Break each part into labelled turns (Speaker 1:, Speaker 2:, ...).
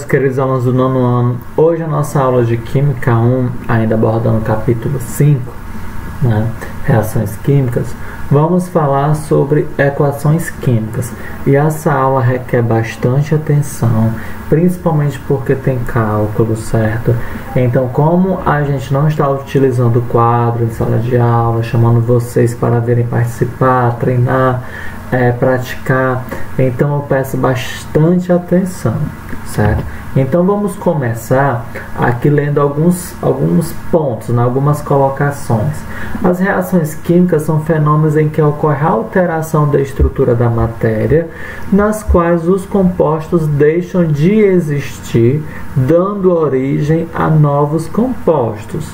Speaker 1: meus queridos alunos do nono ano. Hoje a nossa aula de Química 1, ainda abordando o capítulo 5, né, reações químicas, vamos falar sobre equações químicas. E essa aula requer bastante atenção, principalmente porque tem cálculo, certo? Então, como a gente não está utilizando o quadro em sala de aula, chamando vocês para virem participar, treinar, praticar, então eu peço bastante atenção, certo? Então vamos começar aqui lendo alguns pontos, né, algumas colocações. As reações químicas são fenômenos em que ocorre alteração da estrutura da matéria, nas quais os compostos deixam de existir, dando origem a novos compostos.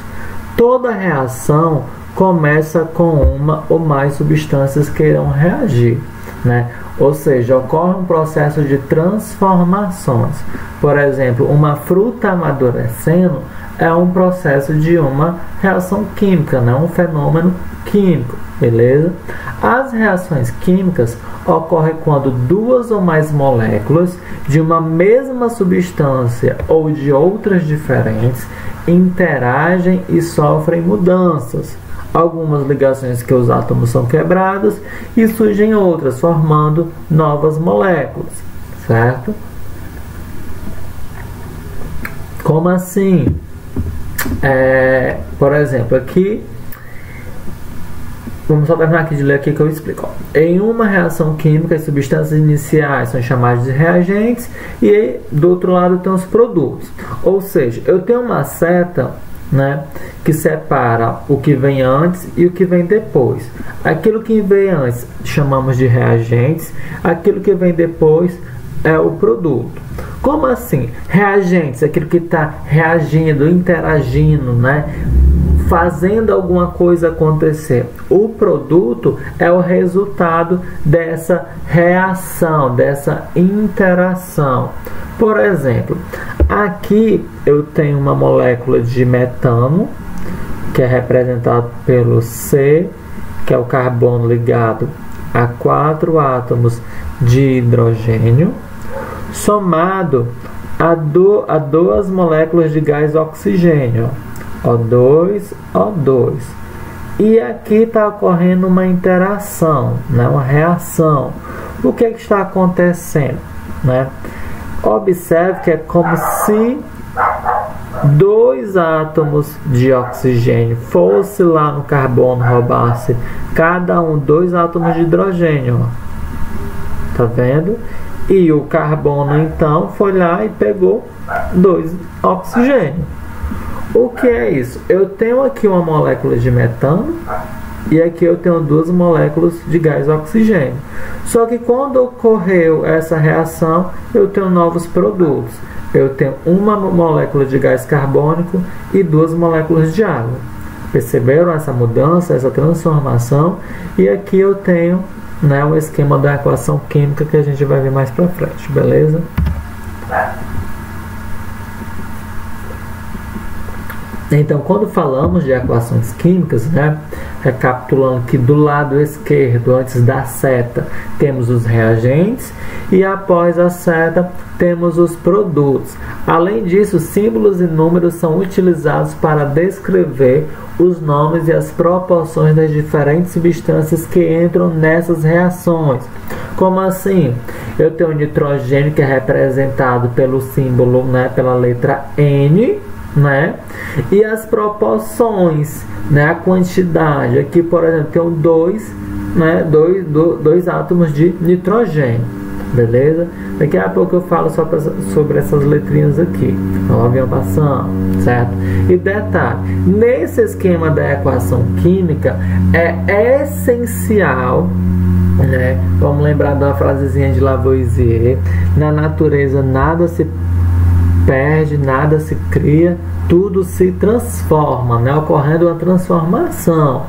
Speaker 1: Toda reação começa com uma ou mais substâncias que irão reagir, né? Ou seja, ocorre um processo de transformações. Por exemplo, uma fruta amadurecendo é um processo de uma reação química, né? Um fenômeno químico, beleza? As reações químicas ocorrem quando duas ou mais moléculas de uma mesma substância ou de outras diferentes interagem e sofrem mudanças. Algumas ligações que os átomos são quebrados e surgem outras, formando novas moléculas, certo? Como assim? Por exemplo, aqui, vamos só terminar aqui de ler aqui que eu explico. Em uma reação química, as substâncias iniciais são chamadas de reagentes e do outro lado tem os produtos. Ou seja, eu tenho uma seta, né, que separa o que vem antes e o que vem depois. Aquilo que vem antes chamamos de reagentes, aquilo que vem depois é o produto. Como assim? Reagentes, aquilo que está reagindo, interagindo, né, fazendo alguma coisa acontecer. O produto é o resultado dessa reação, dessa interação. Por exemplo, aqui eu tenho uma molécula de metano, que é representado pelo C, que é o carbono ligado a 4 átomos de hidrogênio, somado a duas moléculas de gás oxigênio, O2, O2. E aqui está ocorrendo uma interação, né, uma reação. O que está acontecendo, né? Observe que é como se dois átomos de oxigênio fosse lá no carbono, roubasse cada um 2 átomos de hidrogênio, ó. Tá vendo? E o carbono então foi lá e pegou 2 oxigênio. O que é isso? Eu tenho aqui uma molécula de metano e aqui eu tenho 2 moléculas de gás oxigênio. Só que quando ocorreu essa reação, eu tenho novos produtos. Eu tenho uma molécula de gás carbônico e 2 moléculas de água. Perceberam essa mudança, essa transformação? E aqui eu tenho, né, o esquema da equação química que a gente vai ver mais pra frente, beleza? Então, quando falamos de equações químicas, né, recapitulando que do lado esquerdo, antes da seta, temos os reagentes e após a seta temos os produtos. Além disso, símbolos e números são utilizados para descrever os nomes e as proporções das diferentes substâncias que entram nessas reações. Como assim? Eu tenho o nitrogênio, que é representado pelo símbolo, né, pela letra N, né? E as proporções, né? A quantidade. Aqui, por exemplo, tem dois átomos de nitrogênio, beleza? Daqui a pouco eu falo só sobre essas letrinhas aqui. Ó, o avião passando, certo? E detalhe, nesse esquema da equação química é essencial, né? Vamos lembrar de uma frasezinha de Lavoisier: na natureza nada se perde, nada se cria, tudo se transforma, né? Ocorrendo uma transformação.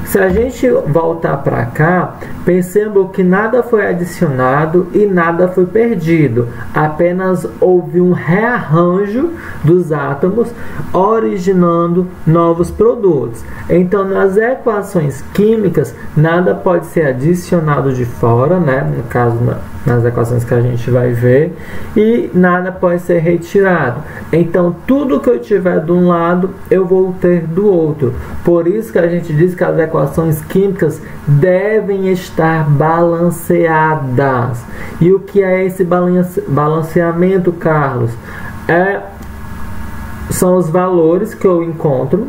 Speaker 1: Se a gente voltar para cá, percebam que nada foi adicionado e nada foi perdido. Apenas houve um rearranjo dos átomos, originando novos produtos. Então, nas equações químicas, nada pode ser adicionado de fora, né? No caso, nas equações que a gente vai ver, e nada pode ser retirado. Então, tudo que eu tiver de um lado, eu vou ter do outro. Por isso que a gente diz que as equações químicas devem estar balanceadas. E o que é esse balanceamento, Carlos? São os valores que eu encontro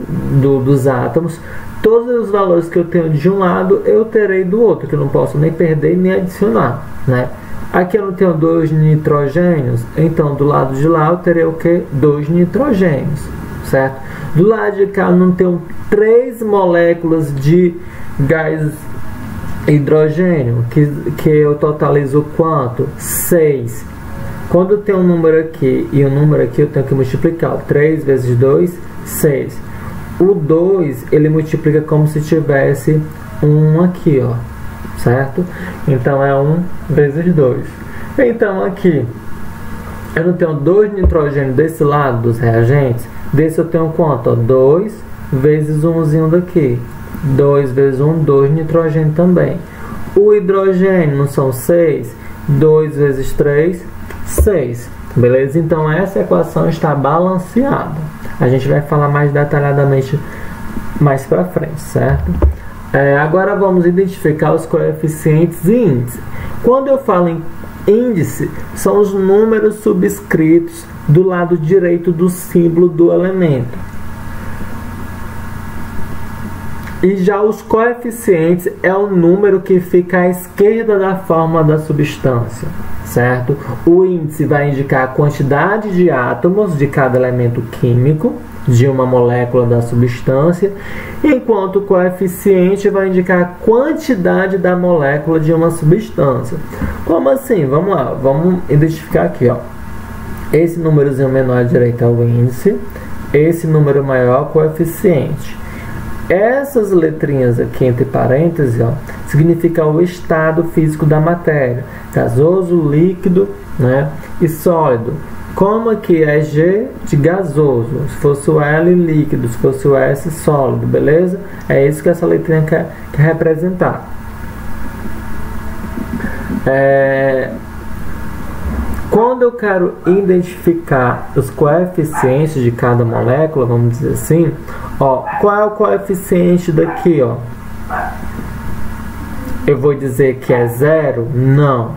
Speaker 1: dos átomos. Todos os valores que eu tenho de um lado, eu terei do outro, que eu não posso nem perder nem adicionar, né? Aqui eu não tenho 2 nitrogênios, então do lado de lá eu terei o que? 2 nitrogênios, certo? Do lado de cá eu não tenho 3 moléculas de gás hidrogênio, que eu totalizo quanto? 6. Quando eu tenho um número aqui e um número aqui, eu tenho que multiplicar. 3 vezes 2, 6. O 2, ele multiplica como se tivesse 1 aqui, ó, certo? Então, é 1 vezes 2. Então, aqui, eu não tenho 2 nitrogênio desse lado dos reagentes. Desse eu tenho quanto? Ó, 2 vezes 1zinho daqui. 2 vezes 1, 2 nitrogênio também. O hidrogênio não são 6? 2 vezes 3, 6. Beleza? Então, essa equação está balanceada. A gente vai falar mais detalhadamente mais para frente, certo? Agora vamos identificar os coeficientes e índice. Quando eu falo em índice, são os números subscritos do lado direito do símbolo do elemento. E já os coeficientes é o número que fica à esquerda da fórmula da substância, certo? O índice vai indicar a quantidade de átomos de cada elemento químico de uma molécula da substância, enquanto o coeficiente vai indicar a quantidade da molécula de uma substância. Como assim? Vamos lá, vamos identificar aqui, ó. Esse númerozinho menor à direita é o índice, esse número maior é o coeficiente. Essas letrinhas aqui entre parênteses, ó, significa o estado físico da matéria, gasoso, líquido, né, e sólido. Como aqui é G de gasoso, se fosse o L líquido, se fosse o S sólido, beleza? É isso que essa letrinha quer representar. Quando eu quero identificar os coeficientes de cada molécula, vamos dizer assim, ó, qual é o coeficiente daqui, ó? Eu vou dizer que é 0? Não.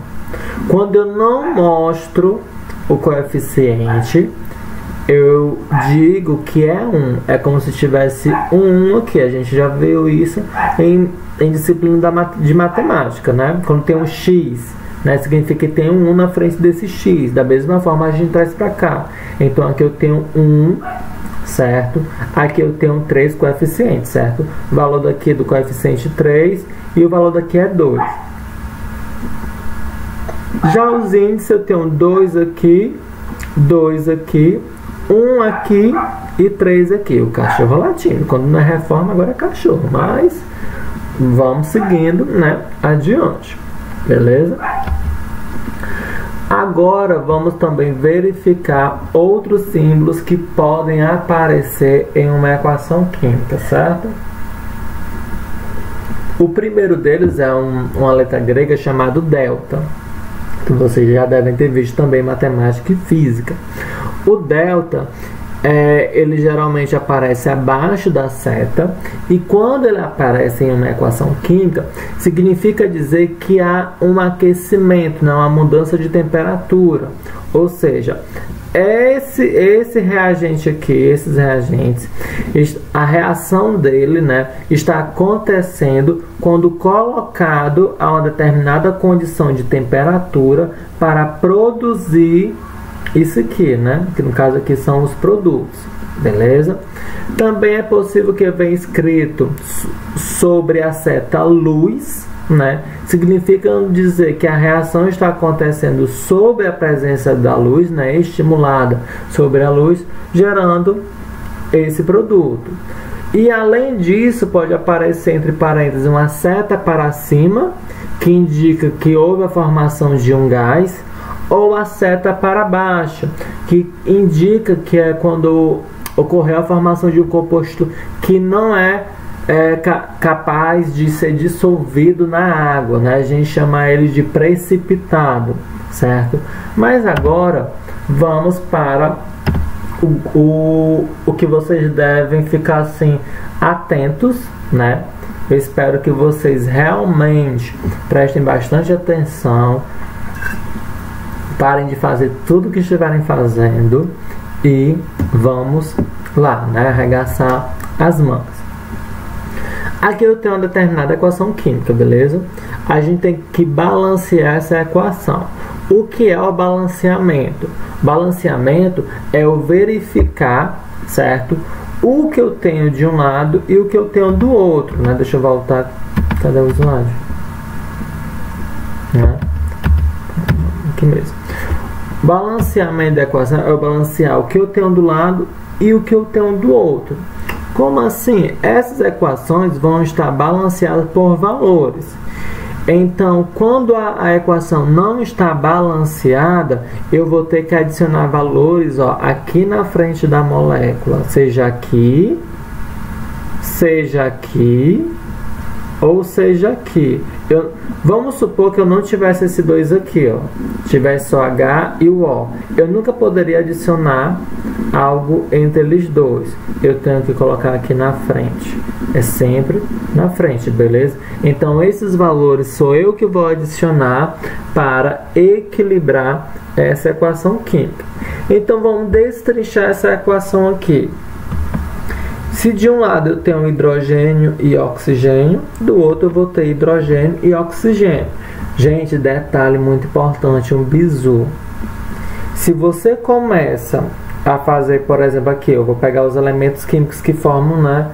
Speaker 1: Quando eu não mostro o coeficiente, eu digo que é 1. É como se tivesse um 1 aqui. A gente já viu isso em disciplina de matemática, né? Quando tem um x, né, significa que tem um 1 na frente desse x. Da mesma forma a gente traz para cá. Então aqui eu tenho 1, certo? Aqui eu tenho 3 coeficientes, certo? O valor daqui do coeficiente 3 e o valor daqui é 2. Já os índices eu tenho 2 aqui, 2 aqui, 1 aqui e 3 aqui. O cachorro latindo. Quando não é reforma, agora é cachorro. Mas vamos seguindo, né, adiante. Beleza? Agora vamos também verificar outros símbolos que podem aparecer em uma equação química, certo? O primeiro deles é uma letra grega chamada delta, que vocês já devem ter visto também em matemática e física. O delta, ele geralmente aparece abaixo da seta, e quando ele aparece em uma equação química, significa dizer que há um aquecimento, não, uma mudança de temperatura. Ou seja, esse reagente aqui, esses reagentes, a reação dele, né, está acontecendo quando colocado a uma determinada condição de temperatura para produzir isso aqui, né, que no caso aqui são os produtos, beleza? Também é possível que venha escrito sobre a seta luz, né? Significa dizer que a reação está acontecendo sob a presença da luz, né? Estimulada sobre a luz, gerando esse produto. E além disso, pode aparecer entre parênteses uma seta para cima, que indica que houve a formação de um gás, ou a seta para baixo, que indica que é quando ocorreu a formação de um composto que não é capaz de ser dissolvido na água, né? A gente chama ele de precipitado, certo? Mas agora vamos para o que vocês devem ficar assim atentos, né? Eu espero que vocês realmente prestem bastante atenção, parem de fazer tudo que estiverem fazendo e vamos lá, né? Arregaçar as mãos. Aqui eu tenho uma determinada equação química, beleza? A gente tem que balancear essa equação. O que é o balanceamento? Balanceamento é o verificar, certo? O que eu tenho de um lado e o que eu tenho do outro, né? Deixa eu voltar. Cadê o slide? Né? Aqui mesmo. Balanceamento da equação é o balancear o que eu tenho do lado e o que eu tenho do outro. Como assim? Essas equações vão estar balanceadas por valores. Então, quando a equação não está balanceada, eu vou ter que adicionar valores, ó, aqui na frente da molécula, seja aqui ou seja aqui. Vamos supor que eu não tivesse esse 2 aqui, ó, tivesse só H e o O. Eu nunca poderia adicionar algo entre eles dois. Eu tenho que colocar aqui na frente. É sempre na frente, beleza? Então, esses valores sou eu que vou adicionar para equilibrar essa equação química. Então, vamos destrinchar essa equação aqui. Se de um lado eu tenho hidrogênio e oxigênio, do outro eu vou ter hidrogênio e oxigênio. Gente, detalhe muito importante, um bizu. Se você começa a fazer, por exemplo, aqui, eu vou pegar os elementos químicos que formam, né,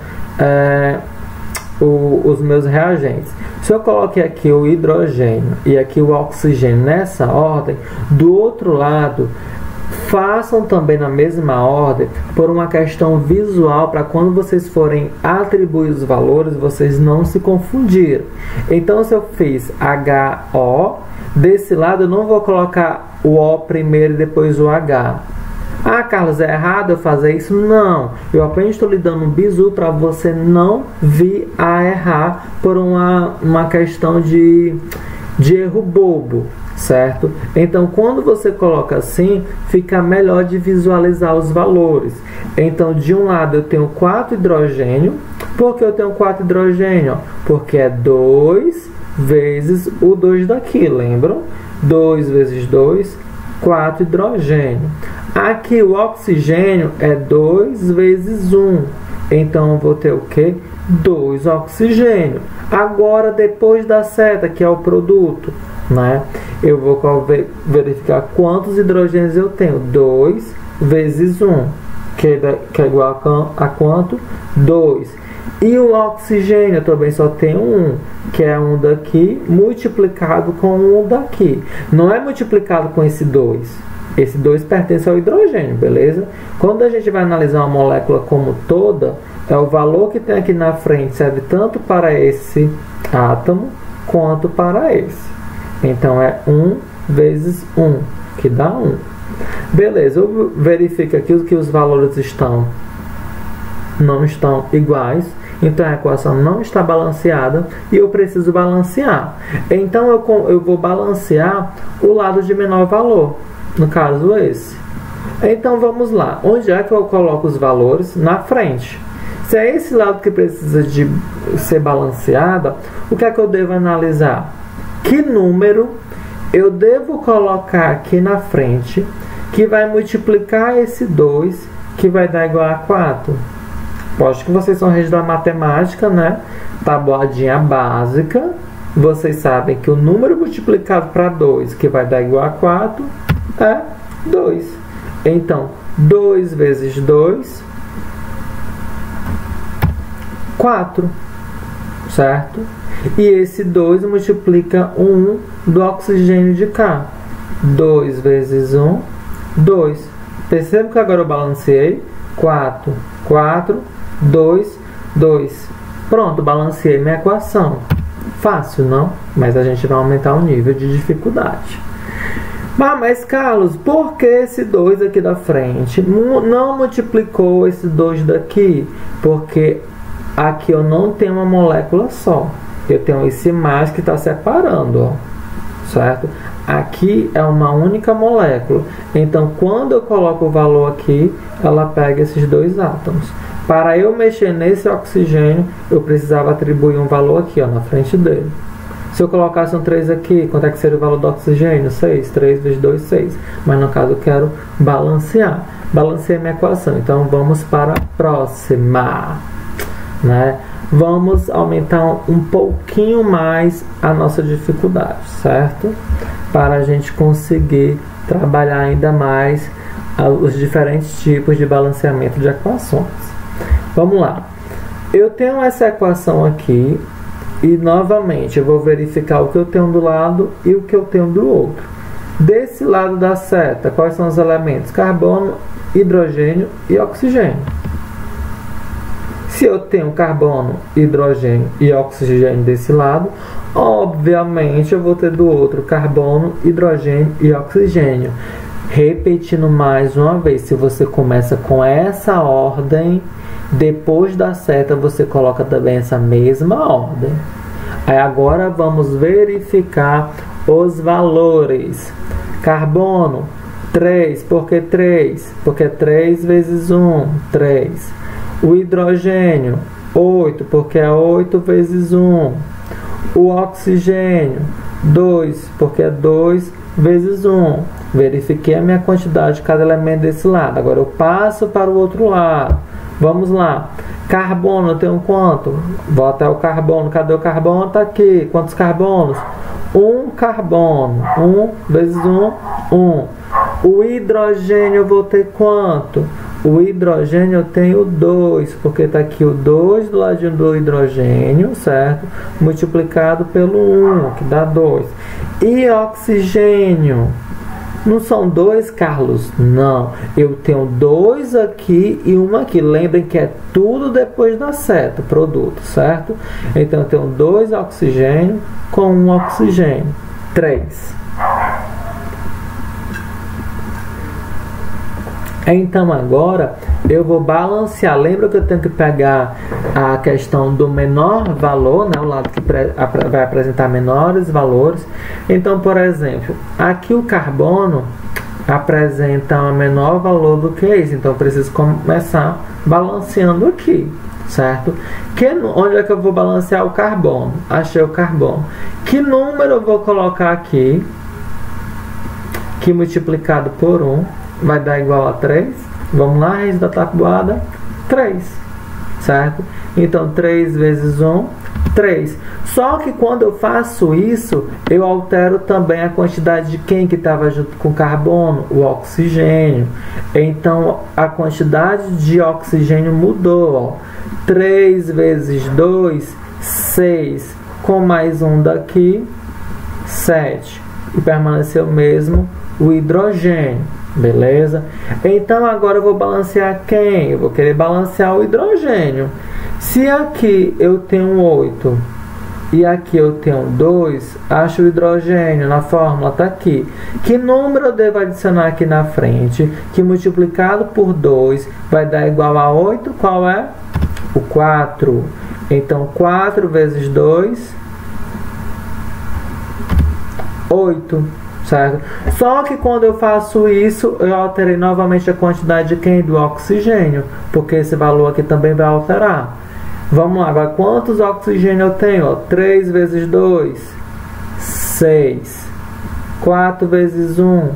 Speaker 1: os meus reagentes. Se eu coloquei aqui o hidrogênio e aqui o oxigênio nessa ordem, do outro lado, façam também na mesma ordem por uma questão visual, para quando vocês forem atribuir os valores, vocês não se confundirem. Então, se eu fiz HO, desse lado eu não vou colocar o O primeiro e depois o H. Ah, Carlos, é errado eu fazer isso? Não. Eu apenas estou lhe dando um bizu para você não vir a errar por uma questão de erro bobo, certo? Então, quando você coloca assim, fica melhor de visualizar os valores. Então, de um lado eu tenho 4 hidrogênio. Por que eu tenho 4 hidrogênio? Porque é 2 vezes o 2 daqui, lembram? 2 vezes 2, 4 hidrogênio. Aqui o oxigênio é 2 vezes 1. Então, eu vou ter o quê? 2 oxigênio. Agora, depois da seta, que é o produto, né? Eu vou verificar quantos hidrogênios eu tenho. 2 vezes 1, que é igual a quanto? 2. E o oxigênio eu também só tenho 1, que é 1 daqui, multiplicado com 1 daqui. Não é multiplicado com esse 2. Esse 2 pertence ao hidrogênio, beleza? Quando a gente vai analisar uma molécula como toda, é o valor que tem aqui na frente, serve tanto para esse átomo quanto para esse. Então, é 1 vezes 1, que dá 1. Beleza, eu verifico aqui que os valores não estão iguais. Então, a equação não está balanceada e eu preciso balancear. Então, eu vou balancear o lado de menor valor. No caso, esse. Então, vamos lá. Onde é que eu coloco os valores? Na frente. Se é esse lado que precisa de ser balanceado, o que é que eu devo analisar? Que número eu devo colocar aqui na frente que vai multiplicar esse 2, que vai dar igual a 4? Acho que vocês são reis da matemática, né? Tabuadinha básica. Vocês sabem que o número multiplicado para 2, que vai dar igual a 4, é 2. Então, 2 vezes 2, 4, certo? E esse 2 multiplica 1 do oxigênio de cá. 2 vezes 1, 2. Perceba que agora eu balanceei. 4, 4, 2, 2. Pronto, balanceei minha equação. Fácil, não? Mas a gente vai aumentar o nível de dificuldade. Mas Carlos, por que esse 2 aqui da frente não multiplicou esse 2 daqui? Porque aqui eu não tenho uma molécula só. Eu tenho esse mais que está separando, ó, certo? Aqui é uma única molécula. Então, quando eu coloco o valor aqui, ela pega esses dois átomos. Para eu mexer nesse oxigênio, eu precisava atribuir um valor aqui, ó, na frente dele. Se eu colocasse um 3 aqui, quanto é que seria o valor do oxigênio? 6. 3 vezes 2, 6. Mas no caso eu quero balancear. Balanceei minha equação. Então vamos para a próxima, né? Vamos aumentar um pouquinho mais a nossa dificuldade, certo? Para a gente conseguir trabalhar ainda mais os diferentes tipos de balanceamento de equações. Vamos lá. Eu tenho essa equação aqui e novamente eu vou verificar o que eu tenho do lado e o que eu tenho do outro. Desse lado da seta, quais são os elementos? Carbono, hidrogênio e oxigênio. Se eu tenho carbono, hidrogênio e oxigênio desse lado, obviamente eu vou ter do outro carbono, hidrogênio e oxigênio. Repetindo mais uma vez, se você começa com essa ordem, depois da seta você coloca também essa mesma ordem. Aí agora vamos verificar os valores. Carbono, 3. Por que 3? Porque 3 vezes 1, 3. O hidrogênio, 8, porque é 8 vezes 1. O oxigênio, 2, porque é 2 vezes 1. Verifiquei a minha quantidade de cada elemento desse lado. Agora eu passo para o outro lado. Vamos lá. Carbono, eu tenho quanto? Vou até o carbono. Cadê o carbono? Está aqui. Quantos carbonos? 1 carbono. 1 vezes 1, 1. O hidrogênio eu vou ter quanto? O hidrogênio eu tenho 2, porque está aqui o 2 do ladinho do hidrogênio, certo? Multiplicado pelo 1, que dá 2. E oxigênio? Não são 2, Carlos? Não. Eu tenho 2 aqui e 1 aqui. Lembrem que é tudo depois da seta, produto, certo? Então eu tenho 2 oxigênio com 1 oxigênio. 3. Então agora eu vou balancear. Lembra que eu tenho que pegar a questão do menor valor, né? O lado que vai apresentar menores valores. Então, por exemplo, aqui o carbono apresenta um menor valor do que isso. Então eu preciso começar balanceando aqui, certo? Onde é que eu vou balancear o carbono? Achei o carbono. Que número eu vou colocar aqui? Que multiplicado por 1 vai dar igual a 3. Vamos lá, raiz da tabuada, 3, certo? Então 3 vezes 1, 3. Só que quando eu faço isso, eu altero também a quantidade de quem que estava junto com o carbono? O oxigênio. Então a quantidade de oxigênio mudou, ó. 3 vezes 2, 6. Com mais um daqui, 7. E permaneceu mesmo o hidrogênio. Beleza? Então agora eu vou balancear quem? Eu vou querer balancear o hidrogênio. Se aqui eu tenho 8 e aqui eu tenho 2, acho o hidrogênio na fórmula, está aqui. Que número eu devo adicionar aqui na frente? Que multiplicado por 2 vai dar igual a 8. Qual é? O 4. Então 4 vezes 2, 8. Certo? Só que quando eu faço isso, eu alterei novamente a quantidade de quem? Do oxigênio, porque esse valor aqui também vai alterar. Vamos lá, agora quantos oxigênio eu tenho? Ó, 3 vezes 2, 6. 4 vezes 1,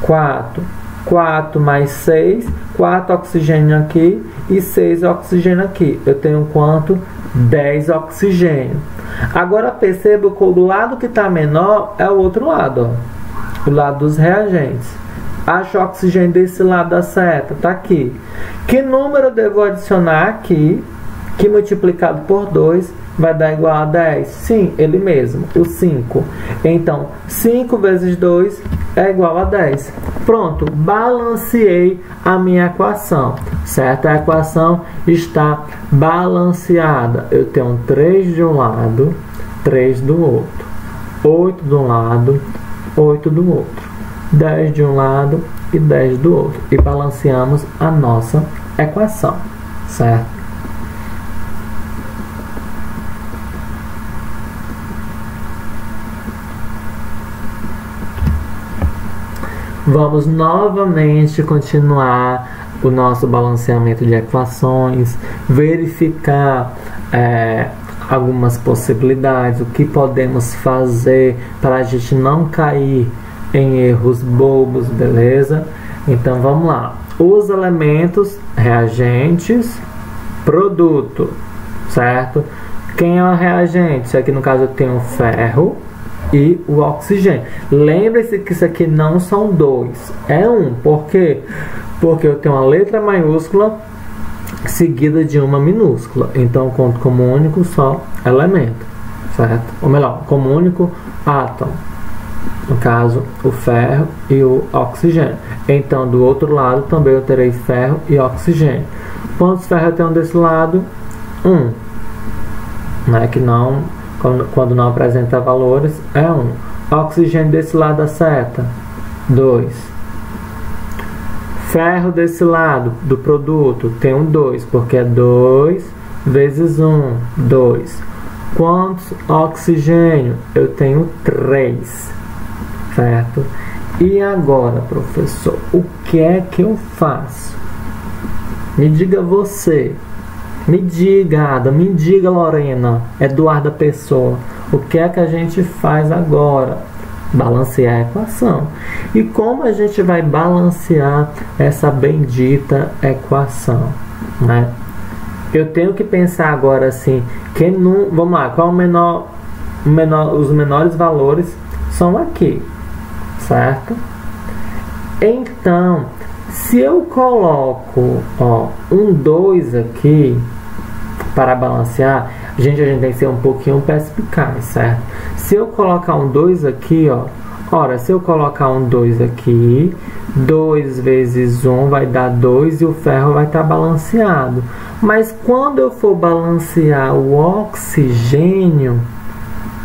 Speaker 1: 4. 4 mais 6, 4 oxigênio aqui e 6 oxigênio aqui. Eu tenho quanto? 10 oxigênio. Agora perceba que o lado que está menor é o outro lado, ó. O lado dos reagentes. Acho o oxigênio desse lado da seta, está aqui. Que número eu devo adicionar aqui, que multiplicado por 2 vai dar igual a 10? Sim, ele mesmo, o 5. Então, 5 vezes 2, é igual a 10. Pronto, balanceei a minha equação, certo? A equação está balanceada. Eu tenho 3 de um lado, 3 do outro, 8 de um lado, 8 do outro, 10 de um lado e 10 do outro. E balanceamos a nossa equação, certo? Vamos novamente continuar o nosso balanceamento de equações, verificar algumas possibilidades, o que podemos fazer para a gente não cair em erros bobos, beleza? Então vamos lá. Os elementos, reagentes, produto, certo? Quem é o reagente? Aqui no caso eu tenho o ferro e o oxigênio. Lembre-se que isso aqui não são dois, é um. Por quê? Porque eu tenho uma letra maiúscula seguida de uma minúscula. Então eu conto como único só elemento, certo? Ou melhor, como único átomo. No caso, o ferro e o oxigênio. Então, do outro lado também eu terei ferro e oxigênio. Quantos ferros eu tenho desse lado? 1. Né? Que não, quando não apresenta valores, é 1. Oxigênio desse lado da seta, 2. Ferro desse lado do produto, tenho 2, porque é 2 vezes 1, 2. Quantos oxigênio? Eu tenho 3. Certo? E agora, professor, o que é que eu faço? Me diga você. Me diga, Ada, me diga, Lorena, Eduarda Pessoa. O que é que a gente faz agora? Balancear a equação. E como a gente vai balancear essa bendita equação, né? Eu tenho que pensar agora assim, vamos lá, qual os menores valores são aqui, certo? Então, se eu coloco um 2 aqui para balancear, a gente tem que ser um pouquinho perspicaz, certo? Se eu colocar um 2 aqui, se eu colocar um 2 aqui, 2 vezes 1 vai dar 2 e o ferro vai estar balanceado. Mas quando eu for balancear o oxigênio,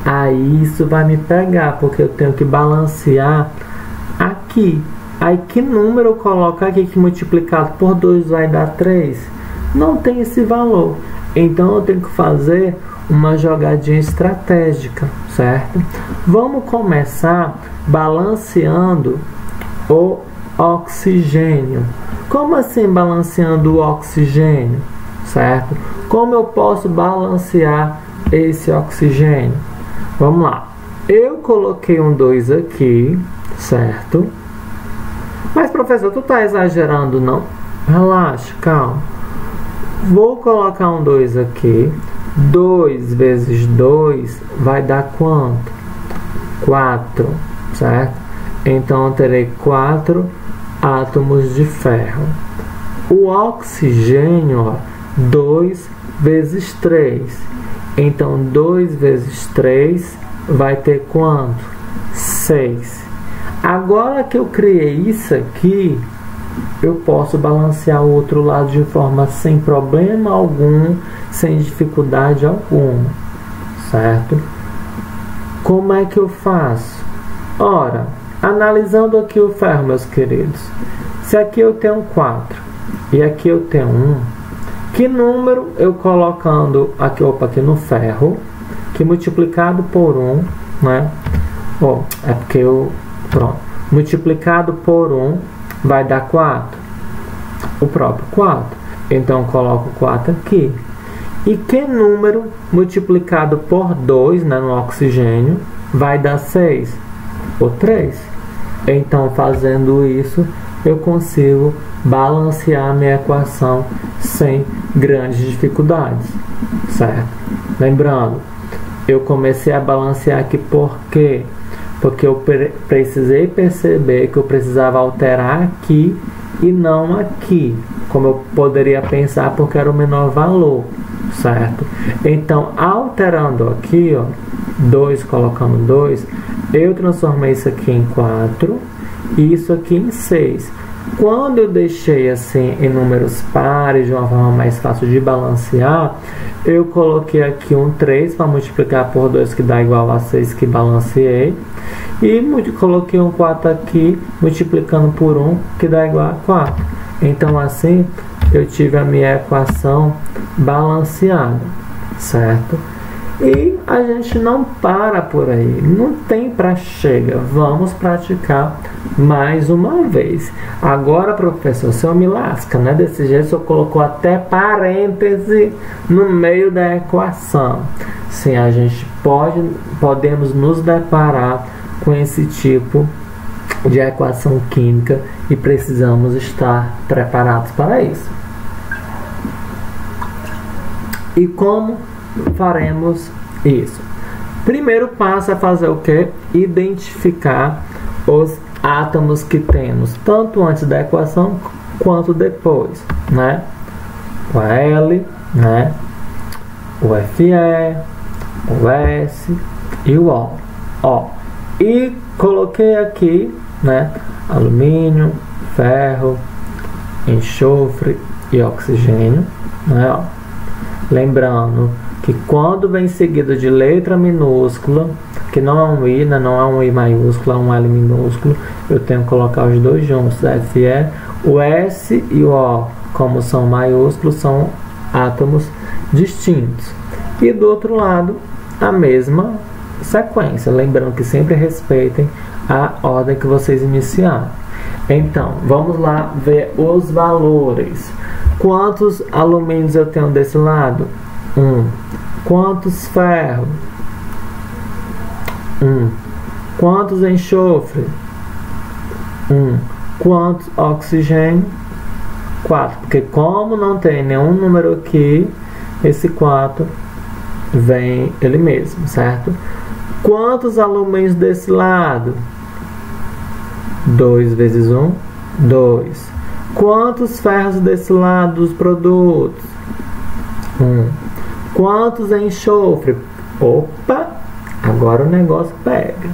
Speaker 1: aí isso vai me pegar, porque eu tenho que balancear aqui. Aí que número eu coloco aqui que multiplicado por 2 vai dar 3? Não tem esse valor. Então eu tenho que fazer uma jogadinha estratégica, certo? Vamos começar balanceando o oxigênio. Como assim balanceando o oxigênio, certo? Como eu posso balancear esse oxigênio? Vamos lá. Eu coloquei um 2 aqui, certo? Mas, professor, tu tá exagerando, não? Relaxa, calma. Vou colocar um 2 aqui. 2 vezes 2 vai dar quanto? 4, certo? Então, eu terei 4 átomos de ferro. O oxigênio, 2 vezes 3. Então, 2 vezes 3 vai ter quanto? 6. Agora que eu criei isso aqui, eu posso balancear o outro lado de forma sem problema algum, sem dificuldade alguma, certo? Como é que eu faço? Ora, analisando aqui o ferro, meus queridos, se aqui eu tenho 4 e aqui eu tenho 1, que número eu colocando aqui, aqui no ferro, que multiplicado por 1, né? É porque multiplicado por 1 vai dar 4. O próprio 4. Então, coloco 4 aqui. E que número multiplicado por 2, né, no oxigênio, vai dar 6? O 3. Então, fazendo isso, eu consigo balancear a minha equação sem grandes dificuldades, certo? Lembrando, eu comecei a balancear aqui por quê? Porque eu precisei perceber que eu precisava alterar aqui e não aqui, como eu poderia pensar, porque era o menor valor, certo? Então, alterando aqui, 2, colocando 2, eu transformei isso aqui em 4 isso aqui em 6. Quando eu deixei assim em números pares, de uma forma mais fácil de balancear, eu coloquei aqui um 3 para multiplicar por 2, que dá igual a 6, que balanceei. E coloquei um 4 aqui, multiplicando por 1, que dá igual a 4. Então assim, eu tive a minha equação balanceada, certo? E a gente não para por aí, não tem para chega, vamos praticar mais uma vez. Agora, professor, o senhor me lasca, né? Desse jeito, o senhor colocou até parêntese no meio da equação. Sim, a gente podemos nos deparar com esse tipo de equação química e precisamos estar preparados para isso. E como faremos isso? Primeiro passo é fazer o que? Identificar os átomos que temos, tanto antes da equação quanto depois, né? O L, né? O Fe, o S e o O. Ó, e coloquei aqui, né? Alumínio, ferro, enxofre e oxigênio, né? Ó. Lembrando que quando vem seguido de letra minúscula, que não é um I, né, não é um I maiúsculo, é um L minúsculo, eu tenho que colocar os dois juntos, Fe, o S e o O, como são maiúsculos, são átomos distintos. E do outro lado, a mesma sequência, lembrando que sempre respeitem a ordem que vocês iniciaram. Então, vamos lá ver os valores. Quantos alumínios eu tenho desse lado? 1. Quantos ferro? 1. Quantos enxofre? 1. Quantos oxigênio? 4. Porque como não tem nenhum número aqui, esse 4 vem ele mesmo, certo? Quantos alumínios desse lado? 2 vezes 1, 2. Quantos ferros desse lado dos produtos? 1. Quantos enxofre? Opa! Agora o negócio pega.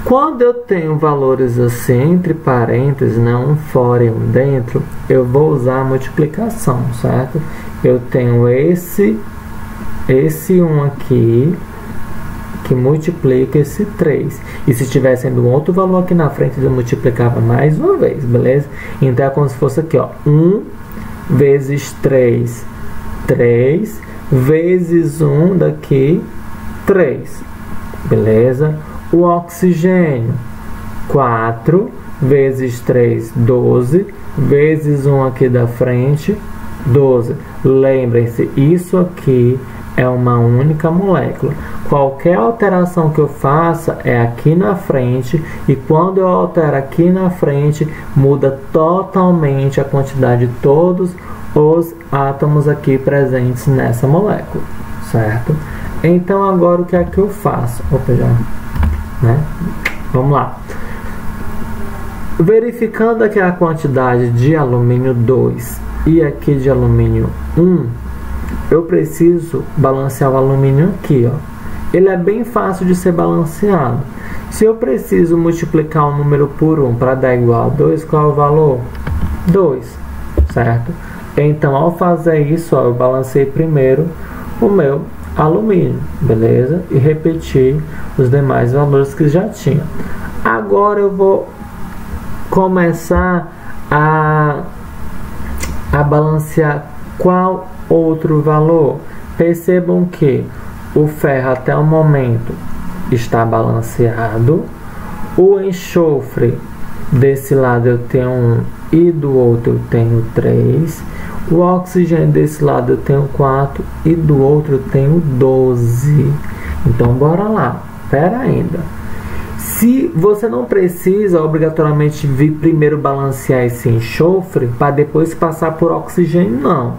Speaker 1: Quando eu tenho valores assim, entre parênteses, né, um fora e um dentro, eu vou usar a multiplicação, certo? Eu tenho esse 1 aqui, que multiplica esse 3. E se estiver sendo um outro valor aqui na frente, eu multiplicava mais uma vez, beleza? Então é como se fosse aqui, ó, 1 vezes 3, 3, vezes 1 daqui, 3, beleza? O oxigênio, 4, vezes 3, 12, vezes 1 aqui da frente, 12. Lembrem-se, isso aqui é uma única molécula. Qualquer alteração que eu faça é aqui na frente, e quando eu altero aqui na frente, muda totalmente a quantidade de todos os átomos aqui presentes nessa molécula, certo? Então agora o que é que eu faço? Opa, já, né? Vamos lá. Verificando aqui a quantidade de alumínio 2 e aqui de alumínio 1, eu preciso balancear o alumínio aqui, ó. Ele é bem fácil de ser balanceado. Se eu preciso multiplicar um número por 1 para dar igual a 2, qual é o valor? 2, certo? Então, ao fazer isso, ó, eu balancei primeiro o meu alumínio, beleza? E repeti os demais valores que já tinha. Agora eu vou começar a balancear qual outro valor. Percebam que o ferro até o momento está balanceado. O enxofre desse lado eu tenho 1 e do outro eu tenho 3. O oxigênio desse lado eu tenho 4 e do outro eu tenho 12. Então bora lá. Espera ainda. Se você não precisa obrigatoriamente vir primeiro balancear esse enxofre para depois passar por oxigênio, não.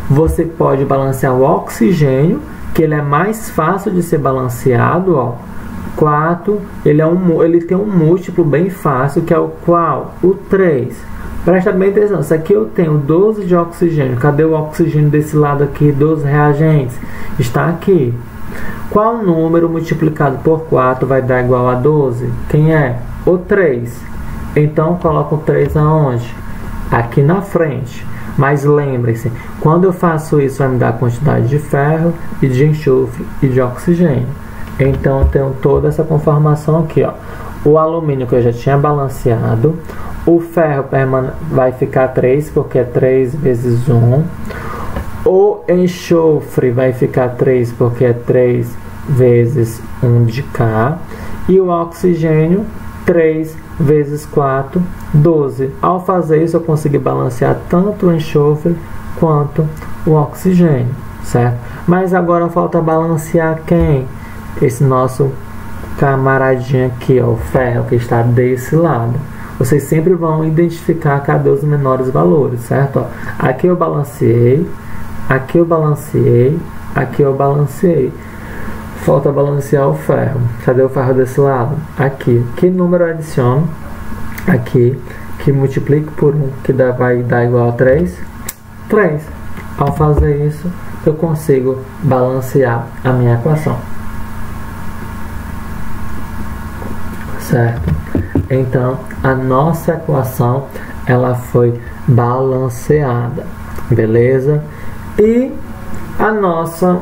Speaker 1: Você pode balancear o oxigênio, que ele é mais fácil de ser balanceado, ó. 4, ele tem um múltiplo bem fácil, que é o qual? O 3. Presta bem atenção, isso aqui eu tenho 12 de oxigênio. Cadê o oxigênio desse lado aqui, dos reagentes? Está aqui. Qual número multiplicado por 4 vai dar igual a 12? Quem é? O 3. Então coloco 3 aonde? Aqui na frente. Mas lembrem-se, quando eu faço isso vai me dar a quantidade de ferro e de enxofre e de oxigênio. Então eu tenho toda essa conformação aqui, ó. O alumínio que eu já tinha balanceado, o ferro vai ficar 3, porque é 3 vezes 1. O enxofre vai ficar 3, porque é 3 vezes 1 de K. E o oxigênio, 3 vezes 4, 12. Ao fazer isso, eu consegui balancear tanto o enxofre quanto o oxigênio, certo? Mas agora falta balancear quem? Esse nosso camaradinho aqui, ó, o ferro, que está desse lado. Vocês sempre vão identificar cadê os menores valores, certo? Ó, aqui eu balanceei, aqui eu balanceei, aqui eu balanceei. Falta balancear o ferro. Cadê o ferro desse lado? Aqui. Que número eu adiciono? Aqui. Que multiplico por 1, que vai dar igual a 3? 3. Ao fazer isso, eu consigo balancear a minha equação. Certo? Então, a nossa equação, ela foi balanceada. Beleza? E a nossa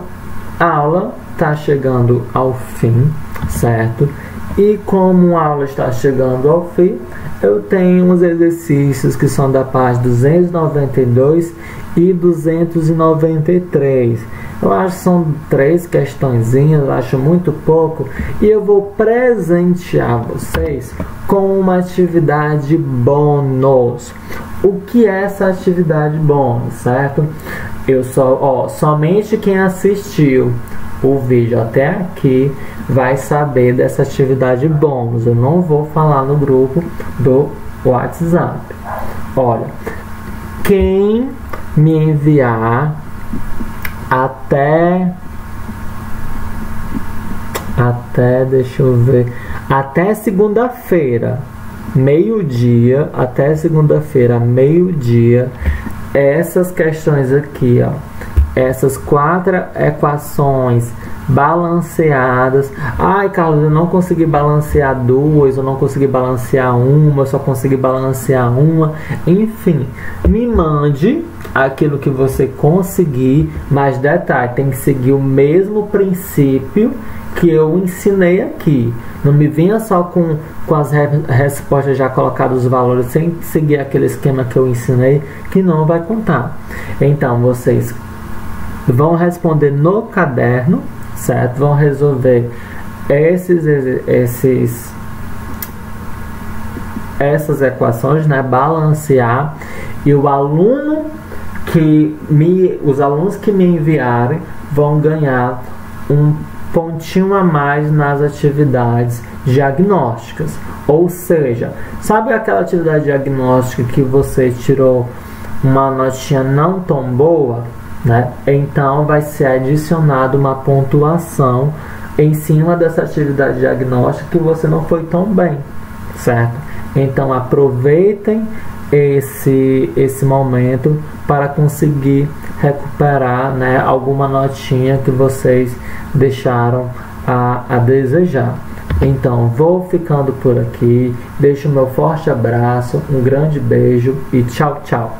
Speaker 1: aula está chegando ao fim, certo? E como a aula está chegando ao fim, eu tenho uns exercícios que são da página 292 e 293. Eu acho que são 3 questõezinhas, eu acho muito pouco, e eu vou presentear vocês com uma atividade bônus. O que é essa atividade bônus, certo? Somente quem assistiu o vídeo até aqui vai saber dessa atividade bônus. Eu não vou falar no grupo do WhatsApp. Olha, quem me enviar deixa eu ver, até segunda-feira, meio-dia, até segunda-feira, meio-dia, essas questões aqui, ó, essas 4 equações balanceadas. Ai, Carlos, eu não consegui balancear 2, eu não consegui balancear 1, eu só consegui balancear 1. Enfim, me mande aquilo que você conseguir, mas detalhe, tem que seguir o mesmo princípio que eu ensinei aqui. Não me venha só com as respostas já colocadas, os valores, sem seguir aquele esquema que eu ensinei, que não vai contar. Então, vocês vão responder no caderno, certo? Vão resolver essas equações, né? Balancear. E os alunos que me enviarem vão ganhar um pontinho a mais nas atividades diagnósticas. Ou seja, sabe aquela atividade diagnóstica que você tirou uma notinha não tão boa, né? Então vai ser adicionado uma pontuação em cima dessa atividade diagnóstica que você não foi tão bem, certo? Então aproveitem esse momento para conseguir recuperar, né, alguma notinha que vocês deixaram a desejar. Então vou ficando por aqui, deixo meu forte abraço, um grande beijo e tchau, tchau!